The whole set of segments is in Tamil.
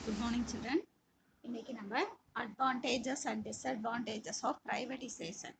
Good morning, children. இன்னைக்கு நம்ம advantages and disadvantages of privatization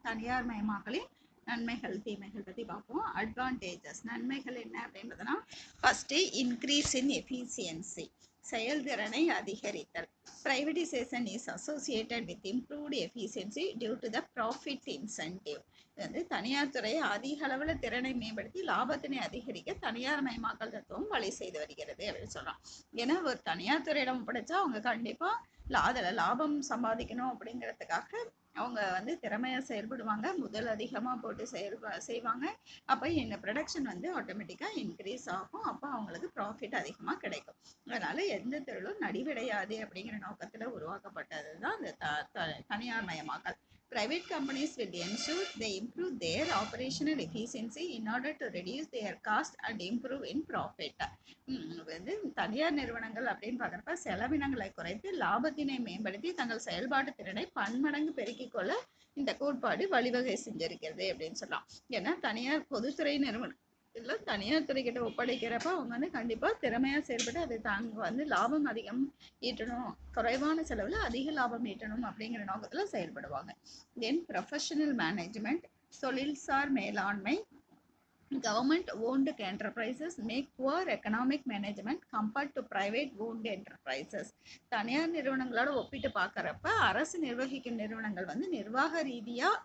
தனியார் மயமாக்கலின் நன்மைகள் தீமைகள் பற்றி பார்ப்போம். அட்வான்டேஜஸ் நன்மைகள் என்ன அப்படின்றதுனா ஃபர்ஸ்ட் இன்க்ரீஸ் இன் எஃபிஷியன்சி செயல்திறனை அதிகரித்தல். Privatisation is associated with improved efficiency due to the profit incentive. இது வந்து தனியார் துறையை அதிக அளவில் திறனை மேம்படுத்தி லாபத்தினை அதிகரிக்க தனியார் மயமாக்கல் தத்துவம் வழி செய்து வருகிறது அப்படின்னு சொல்கிறோம். ஏன்னா ஒரு தனியார் துறையிடம் ஒப்படைச்சா அவங்க கண்டிப்பாக அதில் லாபம் சம்பாதிக்கணும் அப்படிங்கிறதுக்காக அவங்க வந்து திறமையாக செயல்படுவாங்க, முதல் அதிகமாக போட்டு செய்வாங்க. அப்போ இந்த ப்ரொடக்ஷன் வந்து ஆட்டோமேட்டிக்காக இன்க்ரீஸ் ஆகும். அப்போ அவங்களுக்கு ப்ராஃபிட் அதிகமாக கிடைக்கும். அதனால் எந்த தொழிலும் நடிவடையாது அப்படிங்கிற நோக்கத்தில் உருவாக்கப்பட்டது தான் இந்த தனியார் மயமாக்கல். Private companies will ensure they improve their operational efficiency in order to reduce their cost and improve in profit. வந்து தனியார் நிறுவனங்கள் அப்படின்னு பார்க்குறப்ப செலவினங்களை குறைத்து லாபத்தினை மேம்படுத்தி தங்கள் செயல்பாட்டு திறனை பன்மடங்கு பெருக்கிக் கொள்ள இந்த கோட்பாடு வழிவகை செஞ்சிருக்கிறது அப்படின்னு சொல்லலாம். ஏன்னா தனியார் பொதுத்துறை நிறுவனம் இல்லை தனியார் துறைக்கிட்ட ஒப்படைக்கிறப்ப அவங்க வந்து கண்டிப்பாக திறமையாக செயல்பட்டு அதை தாங்க வந்து லாபம் அதிகம் ஈட்டணும், குறைவான செலவில் அதிக லாபம் ஈட்டணும் அப்படிங்கிற நோக்கத்தில் செயல்படுவாங்க. தென் ப்ரொஃபஷனல் மேனேஜ்மெண்ட் தொழில்சார் மேலாண்மை. Government owned enterprises make poor economic management compared to private owned enterprises. தனியார் நிறுவனங்களோட ஒப்பிட்டு பார்க்குறப்ப அரசு நிர்வகிக்கும் நிறுவனங்கள் வந்து நிர்வாக ரீதியாக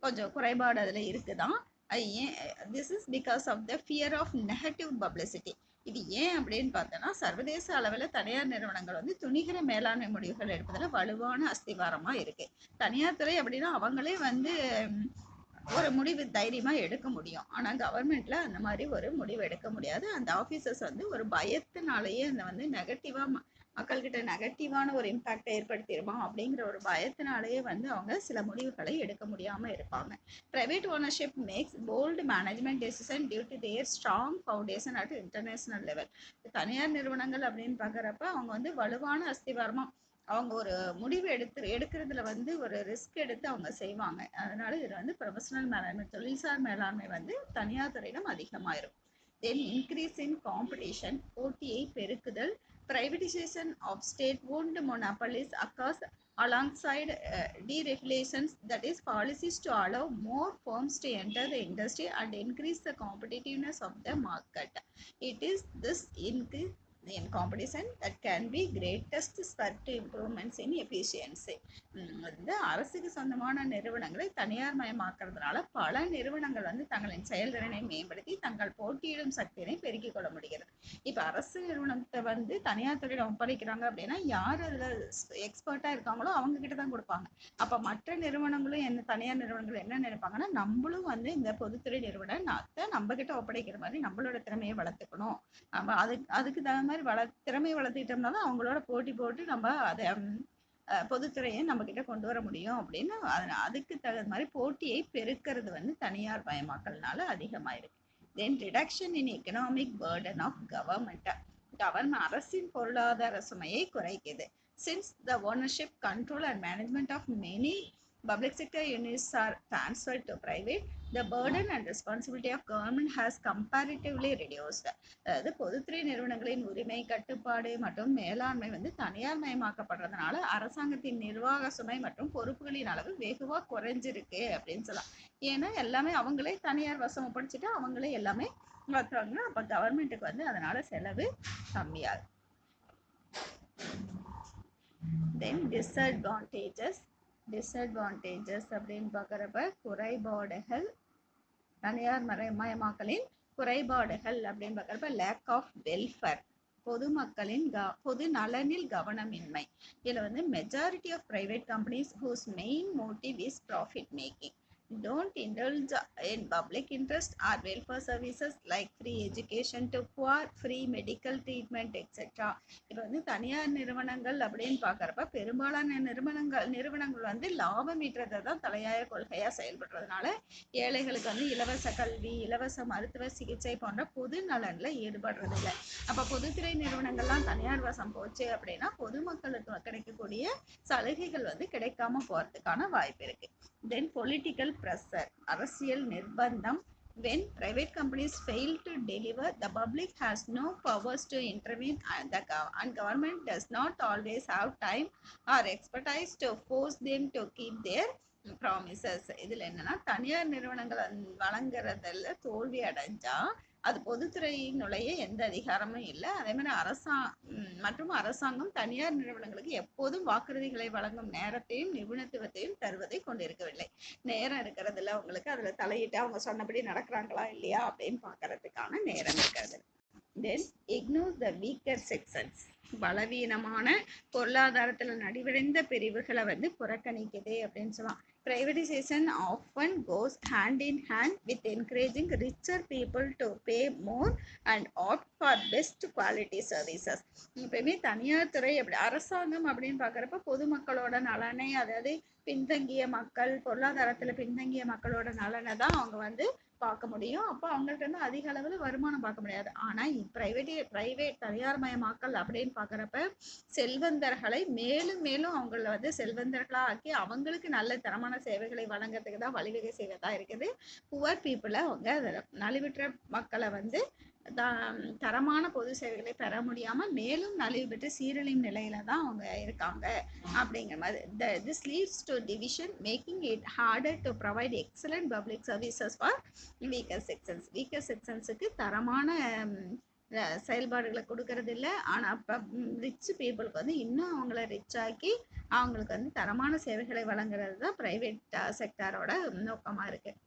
கொஞ்சம் குறைபாடு அதில் இருக்குதான். This is because of the fear of negative publicity. இது ஏன் அப்படின்னு பார்த்தோன்னா சர்வதேச அளவில் தனியார் நிறுவனங்கள் வந்து துணிகர மேலாண்மை முடிவுகள் எடுப்பதில் வலுவான அஸ்திவாரமாக இருக்குது. தனியார் துறை அப்படின்னா அவங்களே வந்து ஒரு முடிவு தைரியமாக எடுக்க முடியும். ஆனால் கவர்மெண்ட்டில் அந்த மாதிரி ஒரு முடிவு எடுக்க முடியாது. அந்த ஆஃபீஸர்ஸ் வந்து ஒரு பயத்தினாலேயே அந்த வந்து நெகட்டிவாக மக்கள்கிட்ட நெகட்டிவான ஒரு இம்பேக்டை ஏற்படுத்திடுமா அப்படிங்கிற ஒரு பயத்தினாலேயே வந்து அவங்க சில முடிவுகளை எடுக்க முடியாமல் இருப்பாங்க. Private ownership makes bold management decision due to their strong foundation at international level. தனியார் நிறுவனங்கள் அப்படின்னு பார்க்குறப்ப அவங்க வந்து வலுவான அஸ்திவாரமாக அவங்க ஒரு முடிவு எடுக்கிறதுல வந்து ஒரு ரிஸ்க் எடுத்து அவங்க செய்வாங்க. அதனால இதில் வந்து ப்ரொஃபஷனல் மேலாண்மை தொழில்சார் மேலாண்மை வந்து தனியார் துறையிடம் அதிகமாக இருக்கும். தென் இன்க்ரீஸ் இன் காம்படிஷன் போட்டியை பெருக்குதல். Privatization of state-owned monopolies occurs alongside deregulations, that is policies to allow more firms to enter the industry and increase the competitiveness of the market. It is this increase in competition that can be greatest spur to improvements in efficiency. வந்து அரசுக்கு சொந்தமான நிறுவனங்களை தனியார் மயமாக்குறதுனால பல நிறுவனங்கள் வந்து தங்களின் செயல்திறனை மேம்படுத்தி தங்கள் போட்டியிடும் சக்தியை பெருக்கிக் கொள்ள முடிகிறது. இப்போ அரசு நிறுவனத்தை வந்து தனியார் துறையில ஒப்படைக்கிறாங்க அப்படின்னா யார் அதில் எக்ஸ்பர்ட்டாக இருக்காங்களோ அவங்க கிட்ட தான் கொடுப்பாங்க. அப்போ மற்ற நிறுவனங்களும் என்ன தனியார் நிறுவனங்கள் என்ன நினைப்பாங்கன்னா நம்மளும் வந்து இந்த பொதுத்துறை நிறுவனத்தை நம்ம கிட்ட ஒப்படைக்கிற மாதிரி நம்மளோட திறமையை வளர்த்துக்கணும். நம்ம அதுக்கு தகுந்த மாதிரி திறமையை வளர்த்துக்கிட்டோம்னா தான் அவங்களோட போட்டி போட்டு நம்ம அதை பொதுத்துறையை நம்ம கிட்ட கொண்டு வர முடியும் அப்படின்னு அதுக்கு தகுந்த மாதிரி போட்டியை பெருக்கிறது வந்து தனியார் மயமாக்கல்னால அதிகமாயிருக்கு. Then reduction in economic burden of government. அரசின் பொருளாதார சுமையை குறைக்குது. Since the ownership, control and management of many public sector units are transferred to private, the burden and responsibility of government has comparatively reduced. அதாவது பொதுத்துறை நிறுவனங்களின் உரிமை கட்டுப்பாடு மற்றும் மேலாண்மை வந்து தனியார் மயமாக்கப்படுறதுனால அரசாங்கத்தின் நிர்வாக சுமை மற்றும் பொறுப்புகளின் அளவு வெகுவாக குறைஞ்சிருக்கு அப்படின்னு சொல்லலாம். ஏன்னா எல்லாமே அவங்களே தனியார் வசம் ஒப்படைச்சிட்டு அவங்களே எல்லாமே பார்க்குறாங்கன்னா அப்போ கவர்மெண்ட்டுக்கு வந்து அதனால செலவு கம்மியாகும். தென் டிஸ்அட்வான்டேஜஸ் அப்படின்னு பார்க்குறப்ப குறைபாடுகள் தனியார் மயமாக்கலின் குறைபாடுகள் அப்படின்னு பார்க்குறப்ப லேக் ஆஃப் வெல்ஃபேர் பொதுமக்களின் பொது நலனில் கவனமின்மை. இதில் வந்து majority of private companies whose main motive is profit making don't indulge in public interest or welfare services like free education to poor, free medical treatment, etc. இப்போ வந்து தனியார் நிறுவனங்கள் அப்படின்னு பார்க்குறப்ப பெரும்பாலான நிறுவனங்கள் வந்து லாபம் ஈட்டுறதை தான் தலையாய கொள்கையாக செயல்படுறதுனால ஏழைகளுக்கு வந்து இலவச கல்வி, இலவச மருத்துவ சிகிச்சை போன்ற பொது நலனில் ஈடுபடுறதில்லை. அப்போ பொதுத்துறை நிறுவனங்கள்லாம் தனியார் வசம் போச்சு அப்படின்னா பொதுமக்களுக்கு கிடைக்கக்கூடிய சலுகைகள் வந்து கிடைக்காம போகிறதுக்கான வாய்ப்பு இருக்குது. தென் பொலிட்டிக்கல் ப்ரெஷர் அரசியல் நிர்பந்தம். When private companies fail to deliver, the public has no powers to intervene, and government does not always have time or expertise to force them to keep their promises. இதில் என்னன்னா தனியார் நிறுவனங்கள் வழங்குறதில் தோல்வி அடைஞ்சா அது பொதுத்துறை நுழைய எந்த அதிகாரமும் இல்லை. அதே மாதிரி அரசாங்கம் தனியார் நிறுவனங்களுக்கு எப்போதும் வாக்குறுதிகளை வழங்கும் நேரத்தையும் நிபுணத்துவத்தையும் தருவதை கொண்டிருக்கவில்லை. நேரம் இருக்கிறதுல அவங்களுக்கு அதில் தலையிட்டு அவங்க சொன்னபடி நடக்கிறாங்களா இல்லையா அப்படின்னு பார்க்கறதுக்கான நேரம் இருக்கிறது. தென் இக்னோர் த வீக்கர் செக்ஷன்ஸ். பலவீனமான பொருளாதாரத்தில் நடிவடைந்த பிரிவுகளை வந்து புறக்கணிக்குது அப்படின்னு சொல்லலாம். Privatization often goes hand in hand with encouraging richer people to pay more and opt for best quality services. எப்பயுமே தனியார் துறை அப்படி அரசாங்கம் அப்படின்னு பார்க்குறப்ப பொதுமக்களோட நலனை, அதாவது பின்தங்கிய மக்கள், பொருளாதாரத்தில் பின்தங்கிய மக்களோட நலனை தான் அவங்க வந்து பார்க்க முடியும். அப்போ அவங்கள்ட்ட இருந்து அதிக அளவில் வருமானம் பார்க்க முடியாது. ஆனால் பிரைவேட் தனியார் மயமாக்கல் அப்படின்னு பார்க்குறப்ப செல்வந்தர்களை மேலும் மேலும் அவங்கள வந்து செல்வந்தர்களாக ஆக்கி அவங்களுக்கு நல்ல தரமான சேவைகளை வழங்குறதுக்கு தான் வழிவகை செய்வதா இருக்குது. புவர் பீப்புளை அவங்க நலிவுற்ற மக்களை வந்து தரமான பொது சேவைகளை பெற முடியாமல் மேலும் நலிவு பெற்று சீரழியும் நிலையில தான் அவங்க இருக்காங்க அப்படிங்கிற மாதிரி. This leads to division, making it harder to provide excellent public services for weaker sections. weaker sectionsக்கு தரமான செயல்பாடுகளை கொடுக்கறது இல்லை. ஆனால் இப்போ ரிச் பீப்புளுக்கு வந்து இன்னும் அவங்கள ரிச் ஆக்கி அவங்களுக்கு வந்து தரமான சேவைகளை வழங்குறது தான் ப்ரைவேட் செக்டாரோட நோக்கமாக இருக்குது.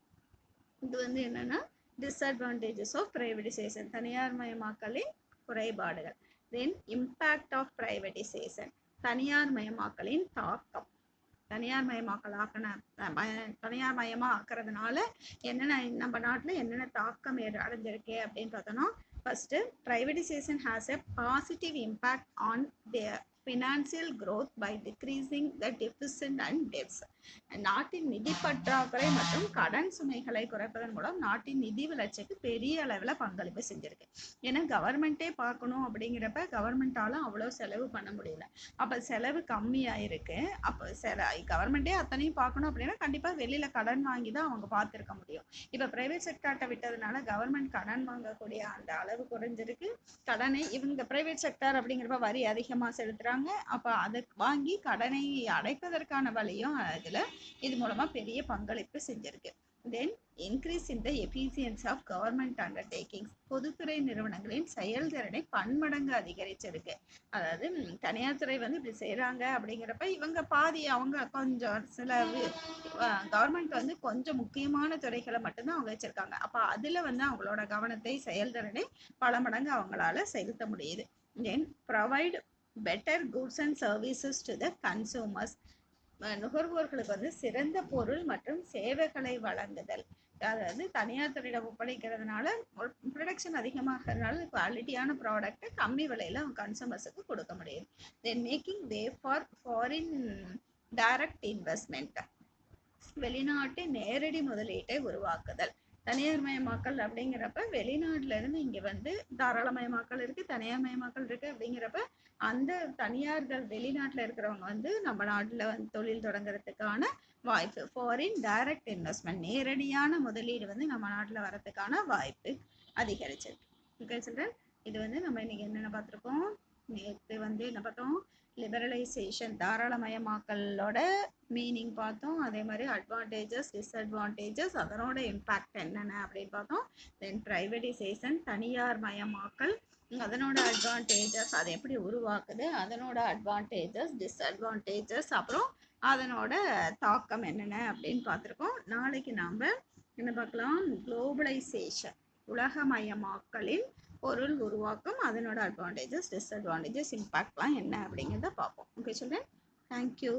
இது வந்து என்னென்னா டிஸ்அட்வான்டேஜஸ் ஆஃப் ப்ரைவேடைசேஷன், தனியார் மயமாக்கலின் குறைபாடுகள். தென் இம்பேக்ட் ஆஃப் ப்ரைவேடைசேஷன், தனியார் மயமாக்கலின் தாக்கம். தனியார் மயமாக ஆக்கிறதுனால என்னென்ன நம்ம நாட்டில் என்னென்ன தாக்கம் அடைஞ்சிருக்கு அப்படின்னு பார்த்தோன்னா, first privatisation has a positive impact on their financial growth by decreasing the deficit and debts. நாட்டின் நிதி பற்றாக்குறை மற்றும் கடன் சுமைகளை குறைப்பதன் மூலம் நாட்டின் நிதி வளர்ச்சிக்கு பெரிய அளவில் பங்களிப்பு செஞ்சிருக்கு. ஏன்னா கவர்மெண்ட்டே பார்க்கணும் அப்படிங்கிறப்ப கவர்மெண்ட்டால அவ்வளோ செலவு பண்ண முடியல. அப்போ செலவு கம்மியாயிருக்கு. அப்போ கவர்மெண்ட்டே அத்தனையும் பார்க்கணும் அப்படின்னா கண்டிப்பாக வெளியில் கடன் வாங்கி தான் அவங்க பார்த்துருக்க முடியும். இப்போ ப்ரைவேட் செக்டார்ட்டை விட்டதுனால கவர்மெண்ட் கடன் வாங்கக்கூடிய அந்த அளவு குறைஞ்சிருக்கு. கடனை இவங்க ப்ரைவேட் செக்டார் அப்படிங்கிறப்ப வரி அதிகமாக செலுத்துகிறாங்க. அப்போ அதை வாங்கி கடனை அடைப்பதற்கான வழியும் அதில் இது மூலமாக பெரிய பங்களிப்பு செஞ்சிருக்கு. Then increase in the efficiency of government undertakings. பொதுத்துறை நிறுவனங்களின் செயல்திறனை பன்மடங்கு அதிகரிச்சிருக்கு. அதாவது தனியார் துறை வந்து இப்படி செய்கிறாங்க அப்படிங்கிறப்ப இவங்க பாதி அவங்க கொஞ்சம் சில கவர்மெண்ட் வந்து கொஞ்சம் முக்கியமான துறைகளை மட்டும்தான் அவங்க வச்சுருக்காங்க. அப்போ அதில் வந்து அவங்களோட கவனத்தை செயல்திறனை பல மடங்கு அவங்களால செலுத்த முடியுது. Then provide better goods and services to the consumers. நுகர்வோர்களுக்கு வந்து சிறந்த பொருள் மற்றும் சேவைகளை வழங்குதல். அதாவது தனியார் துறையிடம் ஒப்படைக்கிறதுனால ப்ரொடக்ஷன் அதிகமாகிறதுனால குவாலிட்டியான ப்ராடக்ட்டை கம்மி விலையில் அவங்க கன்சூமர்ஸுக்கு கொடுக்க முடியுது. Then making way for foreign direct investment. வெளிநாட்டு நேரடி முதலீட்டை உருவாக்குதல். தனியார் மயமாக்கல் அப்படிங்கிறப்ப வெளிநாட்டுல இருந்து இங்கே வந்து தாராளமயமாக்கல் இருக்குது, தனியார் மயமாக்கல் இருக்குது. அப்படிங்கிறப்ப அந்த தனியார்கள் வெளிநாட்டில் இருக்கிறவங்க வந்து நம்ம நாட்டில் வந்து தொழில் தொடங்குறதுக்கான வாய்ப்பு. ஃபாரின் டைரக்ட் இன்வெஸ்ட்மெண்ட், நேரடியான முதலீடு வந்து நம்ம நாட்டில் வரதுக்கான வாய்ப்பு அதிகரிச்சிருக்கு. ஓகே சில்ட்ரன், இது வந்து நம்ம இன்னைக்கு என்னென்ன பார்த்துருக்கோம். நேற்று வந்து என்ன பார்த்தோம், லிபரலைசேஷன் தாராளமயமாக்கலோட மீனிங் பார்த்தோம். அதே மாதிரி அட்வான்டேஜஸ் டிஸ்அட்வான்டேஜஸ் அதனோட இம்பேக்ட் என்னென்ன அப்படின்னு பார்த்தோம். தென் ப்ரைவேடைசேஷன் தனியார் மயமாக்கல் அதனோட அட்வான்டேஜஸ் அதை எப்படி உருவாக்குது, அதனோட அட்வான்டேஜஸ் டிஸ்அட்வான்டேஜஸ் அப்புறம் அதனோட தாக்கம் என்னென்ன அப்படின்னு பார்த்துருக்கோம். நாளைக்கு நாம் என்ன பார்க்கலாம், குளோபலைசேஷன் உலகமயமாக்கலின் பொருள் உருவாக்கம் அதனோட அட்வான்டேஜஸ் டிஸ்அட்வான்டேஜஸ் இம்பேக்ட்லாம் என்ன அப்படிங்கிறத பார்ப்போம். Okay children, thank you.